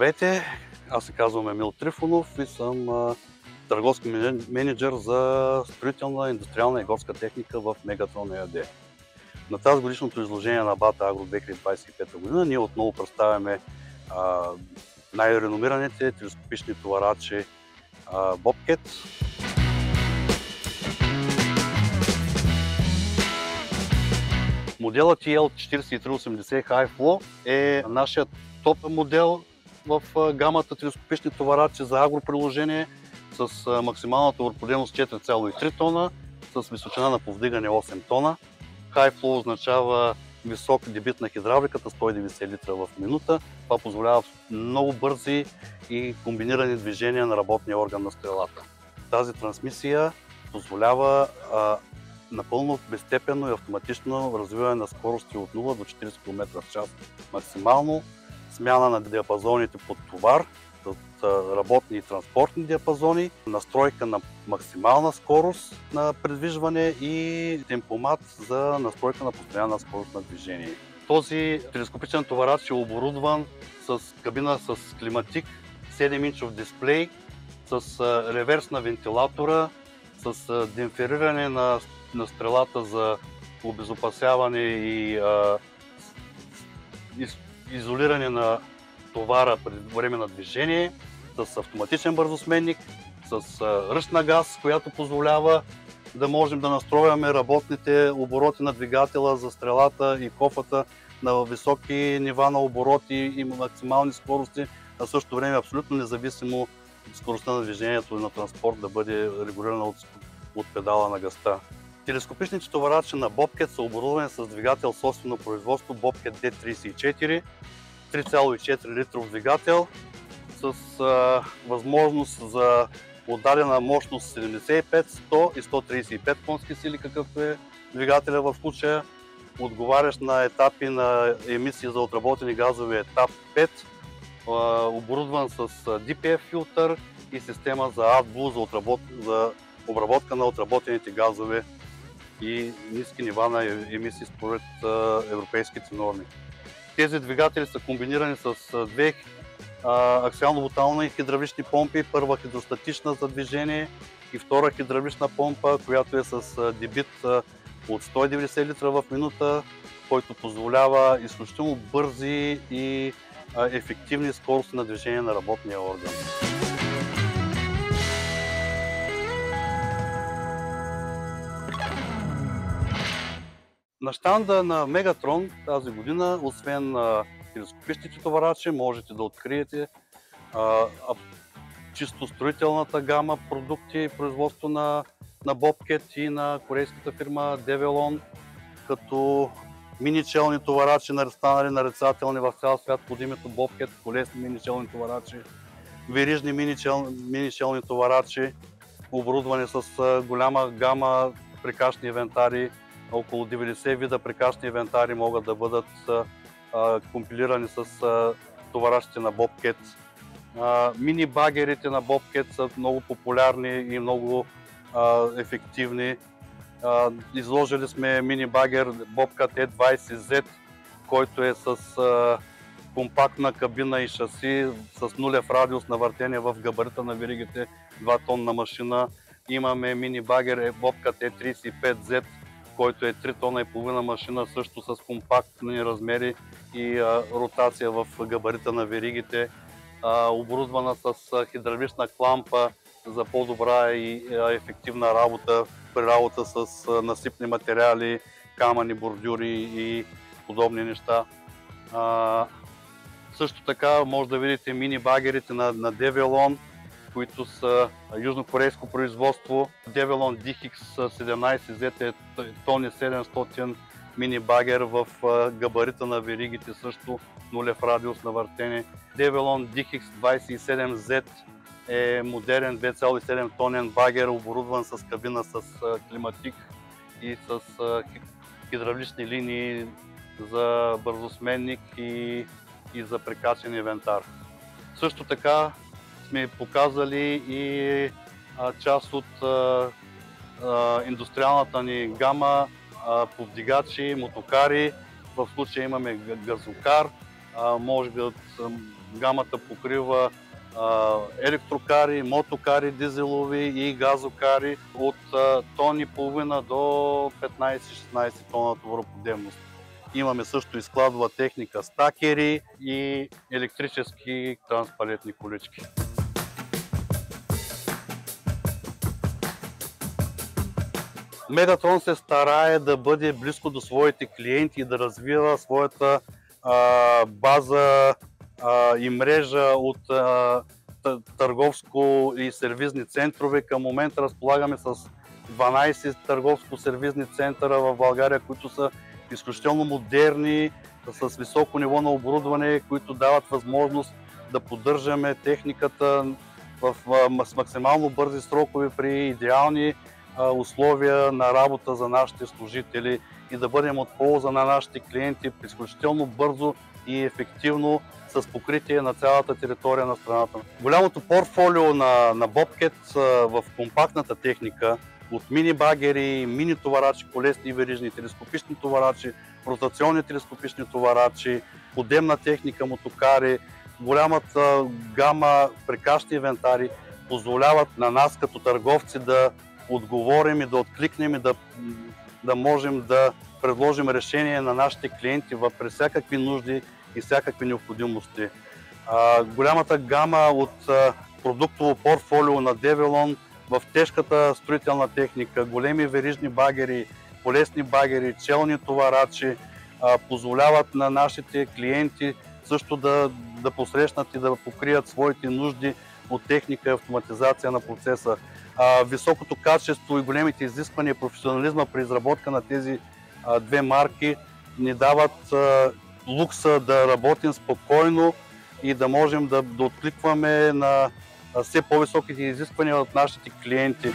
Здравейте, аз се казвам Емил Трифонов и съм търговски мениджър за строителна, индустриална и горска техника в Мегатрон ЕАД. На тази годишното изложение на БАТ Агро 2025 година ние отново представяме най-реномираните телескопични товарачи Bobcat. Моделът TL4380 Hi-Flow е нашият топ модел в гамата телескопични товарачи за агроприложение с максимална товароподемност 4,3 тона, с височина на повдигане 8 тона. Hi-Flow означава висок дебит на хидравликата, 190 литра в минута. Това позволява много бързи и комбинирани движения на работния орган на стрелата. Тази трансмисия позволява напълно безстепенно и автоматично развиване на скорости от 0 до 40 км в час максимално, смяна на диапазоните под товар, от работни и транспортни диапазони, настройка на максимална скорост на придвижване и темпомат за настройка на постоянна скорост на движение. Този телескопичен товарач е оборудван с кабина с климатик, 7-инчов дисплей, с реверсна вентилатора, с демпфериране на стрелата за обезопасяване и изолиране на товара при време на движение, с автоматичен бързосменник, с ръчна газ, която позволява да можем да настрояме работните обороти на двигателя за стрелата и кофата на високи нива на обороти и максимални скорости, а в същото време абсолютно независимо от скоростта на движението и на транспорт да бъде регулирана от педала на газта. Телескопичните товарачи на Bobcat са оборудвани с двигател собствено производство Bobcat D34, 3,4 литров двигател с възможност за отдадена мощност 75, 100 и 135 конски сили, какъвто е двигателя в случая, отговарящ на етапи на емисии за отработени газове етап 5, оборудван с DPF филтър и система за AdBlue за обработка на отработените газове и ниски нива на емисии според европейските норми. Тези двигатели са комбинирани с две аксиално-бутални хидравлични помпи, първа хидростатична за движение и втора хидравлична помпа, която е с дебит от 190 литра в минута, който позволява изключително бързи и ефективни скорости на движение на работния орган. На щанда на Мегатрон тази година, освен телескопичните товарачи, можете да откриете чисто строителната гама продукти, производство на Bobcat и на корейската фирма Develon, като мини-челни товарачи, станали нарицателни в цял свят под името Bobcat, колесни мини-челни товарачи, верижни мини-челни товарачи, оборудвани с голяма гама прикачни инвентари. Около 90 вида прикачни инвентари могат да бъдат компилирани с товарачите на Bobcat. Мини багерите на Bobcat са много популярни и много ефективни. Изложили сме мини багер Bobcat E20Z, който е с компактна кабина и шаси, с нулев радиус на въртение в габарита на веригите, 2 тонна машина. Имаме мини багер Bobcat E35Z, който е 3 тона и половина машина, също с компактни размери и ротация в габарита на веригите, оборудвана с хидравлична клампа за по-добра и ефективна работа при работа с насипни материали, камъни, бордюри и подобни неща. Също така може да видите мини багерите на Develon, които са южнокорейско производство. Develon DHX17Z е тон 700 мини багер в габарита на веригите, също нулев радиус на въртене. Develon DHX27Z е модерен 2,7 тонен багер, оборудван с кабина с климатик и с хидравлични линии за бързосменник и за прикачен инвентар. Също така сме показали и част от индустриалната ни гама повдигачи, мотокари. В случая имаме газокар, може Гамата покрива електрокари, мотокари, дизелови и газокари от тон и половина до 15-16 тона товароподемност. Имаме също и складова техника, стакери и електрически транспалетни колички. Мегатрон се старае да бъде близко до своите клиенти и да развива своята база и мрежа от търговско и сервизни центрове. Към момента разполагаме с 12 търговско-сервизни центъра в България, които са изключително модерни, с високо ниво на оборудване, които дават възможност да поддържаме техниката с максимално бързи срокове при идеални условия на работа за нашите служители и да бъдем от полза на нашите клиенти изключително бързо и ефективно с покритие на цялата територия на страната. Голямото портфолио на Bobcat в компактната техника от мини багери, мини товарачи, колесни и верижни, телескопични товарачи, ротационни телескопични товарачи, подемна техника, мотокари, голямата гама прикачни инвентари позволяват на нас като търговци да отговорим и да откликнем и да можем да предложим решение на нашите клиенти при всякакви нужди и всякакви необходимости. Голямата гама от продуктово портфолио на Девилон в тежката строителна техника, големи верижни багери, колесни багери, челни товарачи позволяват на нашите клиенти също да посрещнат и да покрият своите нужди от техника и автоматизация на процеса. Високото качество и големите изисквания и професионализма при изработка на тези две марки ни дават лукса да работим спокойно и да можем да откликваме на все по-високите изисквания от нашите клиенти.